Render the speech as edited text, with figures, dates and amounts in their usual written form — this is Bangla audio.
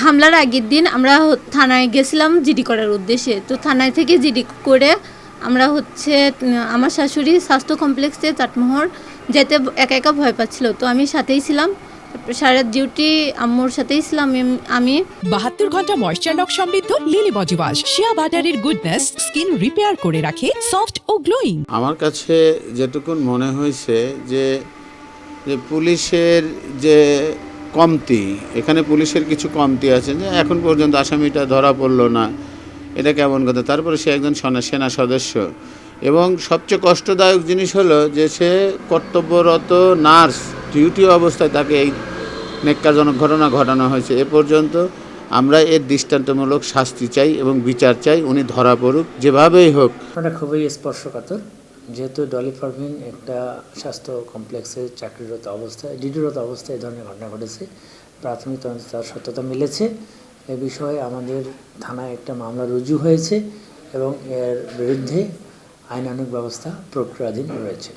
হামলার আগের দিন আমরা থানায় গেছিলাম জিডি করার উদ্দেশ্যে। তো থানায় থেকে জিডি করে আমরা আমার শাশুড়ি স্বাস্থ্য কমপ্লেক্সে চাটমোহর যেতে একা একা ভয় পাচ্ছিল। তো আমি সাথেই ছিলাম, সারা ডিউটি আম্মুর সাথেই ছিলাম আমি। 72 ঘন্টা ময়েশ্চার লক সমৃদ্ধ লিলি বডি ওয়াশ, শিয়া বাটারের গুডনেস স্কিন রিপেয়ার করে রাখে সফট ও গ্লোয়িং। আমার কাছে যেটুকুন মনে হয়েছে যে পুলিশের যে কমতি, এখানে পুলিশের কিছু কমতি আছে, যে এখন পর্যন্ত আসামিটা ধরা পড়লো না, এটা কেমন কথা। তারপরে সে একজন সেনা সদস্য, এবং সবচেয়ে কষ্টদায়ক জিনিস হলো যে সে কর্তব্যরত নার্স, ডিউটি অবস্থায় তাকে এই নেক্কারজনক ঘটনা ঘটানো হয়েছে। এ পর্যন্ত আমরা এর দৃষ্টান্তমূলক শাস্তি চাই এবং বিচার চাই, উনি ধরা পড়ুক যেভাবেই হোক। এটা খুবই স্পর্শকাতর, যেহেতু ডলি পারভিন একটা স্বাস্থ্য কমপ্লেক্সে চাকরিরত অবস্থায়, ডিউটিরত অবস্থায় এই ধরনের ঘটনা ঘটেছে। প্রাথমিক তদন্তে তার সত্যতা মিলেছে। এ বিষয়ে আমাদের থানায় একটা মামলা রুজু হয়েছে এবং এর বিরুদ্ধে আইনানুগ ব্যবস্থা প্রক্রিয়াধীন রয়েছে।